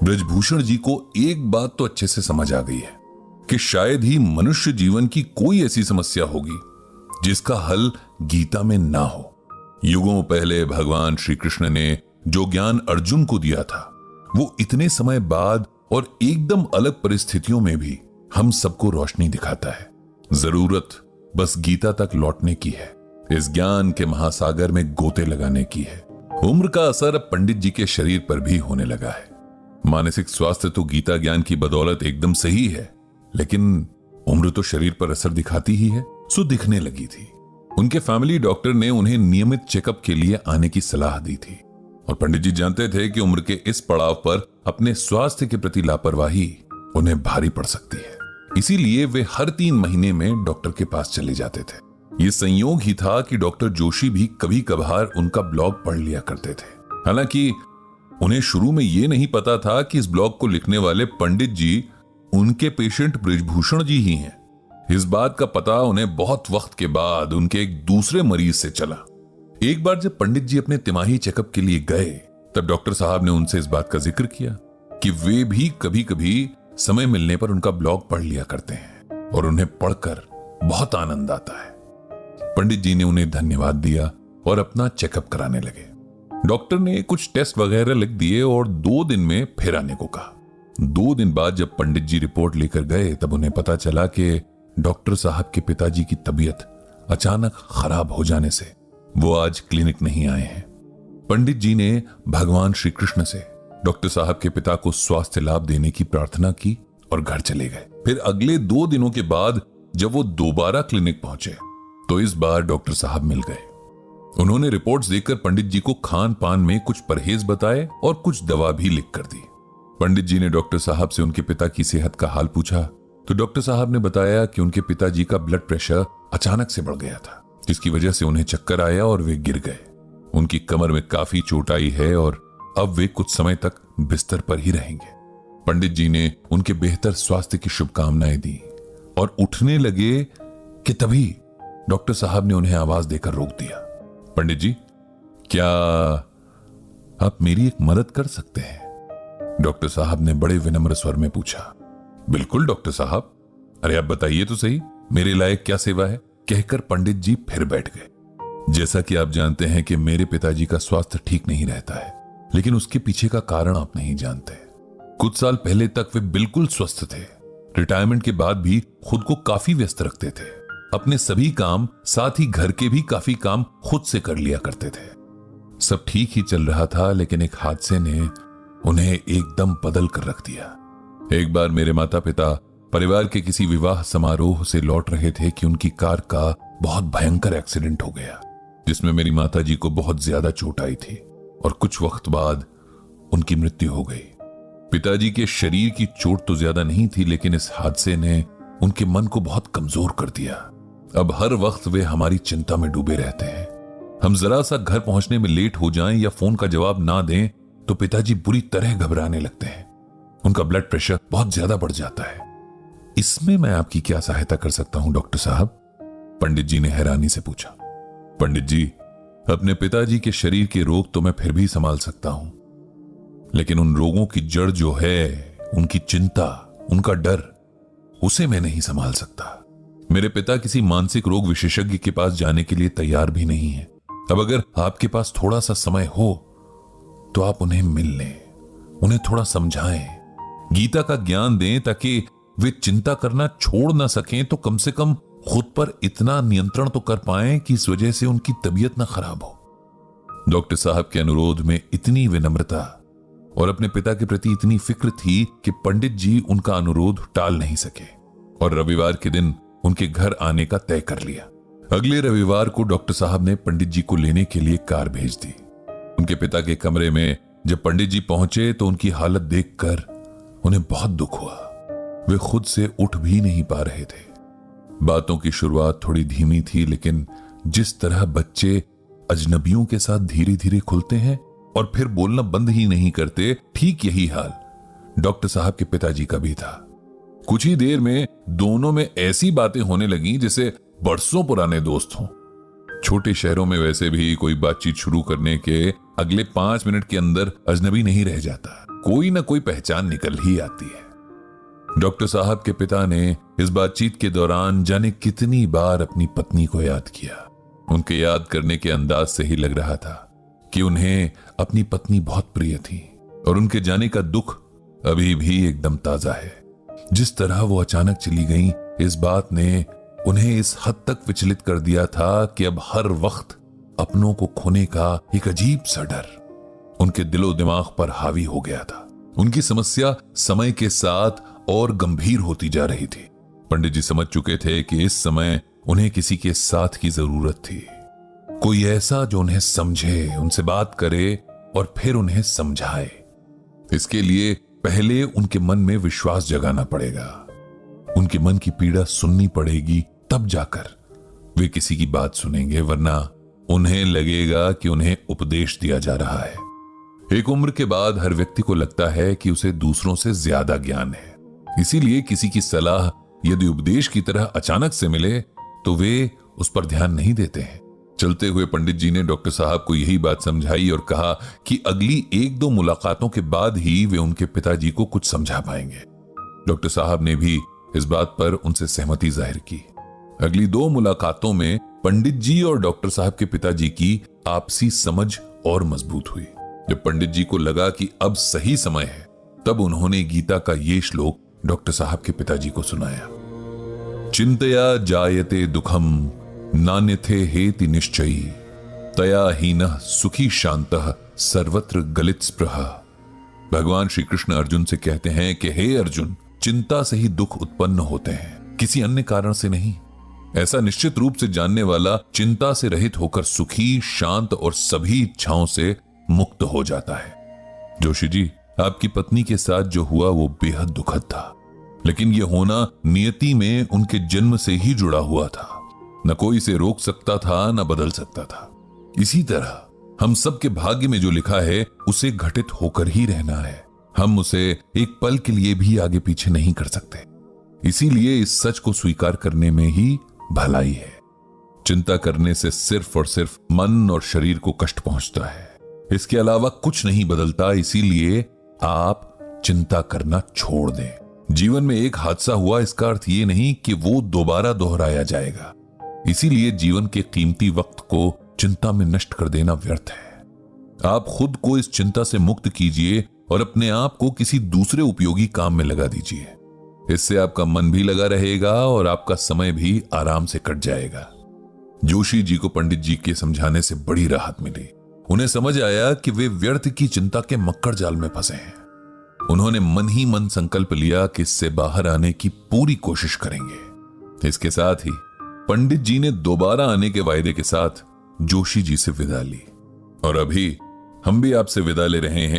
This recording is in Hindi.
बृजभूषण जी को एक बात तो अच्छे से समझ आ गई है कि शायद ही मनुष्य जीवन की कोई ऐसी समस्या होगी जिसका हल गीता में ना हो। युगों पहले भगवान श्री कृष्ण ने जो ज्ञान अर्जुन को दिया था वो इतने समय बाद और एकदम अलग परिस्थितियों में भी हम सबको रोशनी दिखाता है। जरूरत बस गीता तक लौटने की है, इस ज्ञान के महासागर में गोते लगाने की है। उम्र का असर अब पंडित जी के शरीर पर भी होने लगा है। मानसिक स्वास्थ्य तो गीता ज्ञान की बदौलत एकदम सही है, लेकिन उम्र तो शरीर पर असर दिखाती ही है। सो दिखने लगी थी। उनके फैमिली डॉक्टर ने उन्हें नियमित चेकअप के लिए आने की सलाह दी थी और पंडित जी जानते थे कि उम्र के इस पड़ाव पर अपने स्वास्थ्य के प्रति लापरवाही उन्हें भारी पड़ सकती है। इसीलिए वे हर 3 महीने में डॉक्टर के पास चले जाते थे। ये संयोग ही था कि डॉक्टर जोशी भी कभी कभार उनका ब्लॉग पढ़ लिया करते थे। हालांकि उन्हें शुरू में यह नहीं पता था कि इस ब्लॉग को लिखने वाले पंडित जी उनके पेशेंट बृजभूषण जी ही हैं। इस बात का पता उन्हें बहुत वक्त के बाद उनके एक दूसरे मरीज से चला। एक बार जब पंडित जी अपने तिमाही चेकअप के लिए गए तब डॉक्टर साहब ने उनसे इस बात का जिक्र किया कि वे भी कभी कभी समय मिलने पर उनका ब्लॉग पढ़ लिया करते हैं और उन्हें पढ़कर बहुत आनंद आता है। पंडित जी ने उन्हें धन्यवाद दिया और अपना चेकअप कराने लगे। डॉक्टर ने कुछ टेस्ट वगैरह लिख दिए और 2 दिन में फिर आने को कहा। 2 दिन बाद जब पंडित जी रिपोर्ट लेकर गए तब उन्हें पता चला कि डॉक्टर साहब के पिताजी की तबीयत अचानक खराब हो जाने से वो आज क्लिनिक नहीं आए हैं। पंडित जी ने भगवान श्री कृष्ण से डॉक्टर साहब के पिता को स्वास्थ्य लाभ देने की प्रार्थना की और घर चले गए। फिर अगले 2 दिनों के बाद जब वो दोबारा क्लिनिक पहुंचे तो इस बार डॉक्टर साहब मिल गए। उन्होंने रिपोर्ट्स देखकर पंडित जी को खान पान में कुछ परहेज बताए और कुछ दवा भी लिख कर दी। पंडित जी ने डॉक्टर साहब से उनके पिता की सेहत का हाल पूछा तो डॉक्टर साहब ने बताया कि उनके पिताजी का ब्लड प्रेशर अचानक से बढ़ गया था, जिसकी वजह से उन्हें चक्कर आया और वे गिर गए। उनकी कमर में काफी चोट आई है और अब वे कुछ समय तक बिस्तर पर ही रहेंगे। पंडित जी ने उनके बेहतर स्वास्थ्य की शुभकामनाएं दी और उठने लगे कि तभी डॉक्टर साहब ने उन्हें आवाज देकर रोक दिया। पंडित जी, क्या आप मेरी एक मदद कर सकते हैं? डॉक्टर साहब ने बड़े विनम्र स्वर में पूछा। बिल्कुल डॉक्टर साहब, अरे आप बताइए तो सही, मेरे लायक क्या सेवा है? कहकर पंडित जी फिर बैठ गए। जैसा कि आप जानते हैं कि मेरे पिताजी का स्वास्थ्य ठीक नहीं रहता है, लेकिन उसके पीछे का कारण आप नहीं जानते। कुछ साल पहले तक वे बिल्कुल स्वस्थ थे। रिटायरमेंट के बाद भी खुद को काफी व्यस्त रखते थे। अपने सभी काम, साथ ही घर के भी काफी काम खुद से कर लिया करते थे। सब ठीक ही चल रहा था, लेकिन एक हादसे ने उन्हें एकदम बदल कर रख दिया। एक बार मेरे माता पिता परिवार के किसी विवाह समारोह से लौट रहे थे कि उनकी कार का बहुत भयंकर एक्सीडेंट हो गया, जिसमें मेरी माता जी को बहुत ज्यादा चोट आई थी और कुछ वक्त बाद उनकी मृत्यु हो गई। पिताजी के शरीर की चोट तो ज्यादा नहीं थी, लेकिन इस हादसे ने उनके मन को बहुत कमजोर कर दिया। अब हर वक्त वे हमारी चिंता में डूबे रहते हैं। हम जरा सा घर पहुंचने में लेट हो जाएं या फोन का जवाब ना दें तो पिताजी बुरी तरह घबराने लगते हैं। उनका ब्लड प्रेशर बहुत ज्यादा बढ़ जाता है। इसमें मैं आपकी क्या सहायता कर सकता हूं डॉक्टर साहब? पंडित जी ने हैरानी से पूछा। पंडित जी, अपने पिताजी के शरीर के रोग तो मैं फिर भी संभाल सकता हूं, लेकिन उन रोगों की जड़ जो है, उनकी चिंता, उनका डर, उसे मैं नहीं संभाल सकता। मेरे पिता किसी मानसिक रोग विशेषज्ञ के पास जाने के लिए तैयार भी नहीं है। अब अगर आपके पास थोड़ा सा समय हो तो आप उन्हें मिल लें, उन्हें थोड़ा समझाएं, गीता का ज्ञान दें ताकि वे चिंता करना छोड़ ना सकें, तो कम से कम खुद पर इतना नियंत्रण तो कर पाएं कि इस वजह से उनकी तबीयत ना खराब हो। डॉक्टर साहब के अनुरोध में इतनी विनम्रता और अपने पिता के प्रति इतनी फिक्र थी कि पंडित जी उनका अनुरोध टाल नहीं सके और रविवार के दिन उनके घर आने का तय कर लिया। अगले रविवार को डॉक्टर साहब ने पंडित जी को लेने के लिए कार भेज दी। उनके पिता के कमरे में जब पंडित जी पहुंचे तो उनकी हालत देखकर उन्हें बहुत दुख हुआ। वे खुद से उठ भी नहीं पा रहे थे। बातों की शुरुआत थोड़ी धीमी थी, लेकिन जिस तरह बच्चे अजनबियों के साथ धीरे धीरे खुलते हैं और फिर बोलना बंद ही नहीं करते, ठीक यही हाल डॉक्टर साहब के पिताजी का भी था। कुछ ही देर में दोनों में ऐसी बातें होने लगी जैसे बरसों पुराने दोस्त हों। छोटे शहरों में वैसे भी कोई बातचीत शुरू करने के अगले 5 मिनट के अंदर अजनबी नहीं रह जाता। कोई ना कोई पहचान निकल ही आती है। डॉक्टर साहब के पिता ने इस बातचीत के दौरान जाने कितनी बार अपनी पत्नी को याद किया। उनके याद करने के अंदाज से ही लग रहा था कि उन्हें अपनी पत्नी बहुत प्रिय थी और उनके जाने का दुख अभी भी एकदम ताजा है। जिस तरह वो अचानक चली गईं, इस बात ने उन्हें इस हद तक विचलित कर दिया था कि अब हर वक्त अपनों को खोने का एक अजीब सा डर उनके दिलो दिमाग पर हावी हो गया था। उनकी समस्या समय के साथ और गंभीर होती जा रही थी। पंडित जी समझ चुके थे कि इस समय उन्हें किसी के साथ की जरूरत थी, कोई ऐसा जो उन्हें समझे, उनसे बात करे और फिर उन्हें समझाए। इसके लिए पहले उनके मन में विश्वास जगाना पड़ेगा, उनके मन की पीड़ा सुननी पड़ेगी, तब जाकर वे किसी की बात सुनेंगे, वरना उन्हें लगेगा कि उन्हें उपदेश दिया जा रहा है। एक उम्र के बाद हर व्यक्ति को लगता है कि उसे दूसरों से ज्यादा ज्ञान है, इसीलिए किसी की सलाह यदि उपदेश की तरह अचानक से मिले तो वे उस पर ध्यान नहीं देते हैं। चलते हुए पंडित जी ने डॉक्टर साहब को यही बात समझाई और कहा कि अगली 1-2 मुलाकातों के बाद ही वे उनके पिताजी को कुछ समझा पाएंगे। डॉक्टर साहब ने भी इस बात पर उनसे सहमति जाहिर की। अगली 2 मुलाकातों में पंडित जी और डॉक्टर साहब के पिताजी की आपसी समझ और मजबूत हुई। जब पंडित जी को लगा कि अब सही समय है, तब उन्होंने गीता का ये श्लोक डॉक्टर साहब के पिताजी को सुनाया। चिंतया जायते दुखम नान्यथे हेति निश्चयी तया हीनः सुखी शांतः सर्वत्र गलित स्पृह। भगवान श्री कृष्ण अर्जुन से कहते हैं कि हे अर्जुन, चिंता से ही दुख उत्पन्न होते हैं, किसी अन्य कारण से नहीं। ऐसा निश्चित रूप से जानने वाला चिंता से रहित होकर सुखी, शांत और सभी इच्छाओं से मुक्त हो जाता है। जोशी जी, आपकी पत्नी के साथ जो हुआ वो बेहद दुखद था, लेकिन यह होना नियति में उनके जन्म से ही जुड़ा हुआ था। न कोई इसे रोक सकता था, न बदल सकता था। इसी तरह हम सबके भाग्य में जो लिखा है उसे घटित होकर ही रहना है। हम उसे एक पल के लिए भी आगे पीछे नहीं कर सकते। इसीलिए इस सच को स्वीकार करने में ही भलाई है। चिंता करने से सिर्फ और सिर्फ मन और शरीर को कष्ट पहुंचता है, इसके अलावा कुछ नहीं बदलता। इसीलिए आप चिंता करना छोड़ दें। जीवन में एक हादसा हुआ, इसका अर्थ यह नहीं कि वो दोबारा दोहराया जाएगा। इसीलिए जीवन के कीमती वक्त को चिंता में नष्ट कर देना व्यर्थ है। आप खुद को इस चिंता से मुक्त कीजिए और अपने आप को किसी दूसरे उपयोगी काम में लगा दीजिए। इससे आपका मन भी लगा रहेगा और आपका समय भी आराम से कट जाएगा। जोशी जी को पंडित जी के समझाने से बड़ी राहत मिली। उन्हें समझ आया कि वे व्यर्थ की चिंता के मक्कड़ जाल में फंसे हैं। उन्होंने मन ही मन संकल्प लिया कि इससे बाहर आने की पूरी कोशिश करेंगे। इसके साथ ही पंडित जी ने दोबारा आने के वायदे के साथ जोशी जी से विदा ली। और अभी हम भी आपसे विदा ले रहे हैं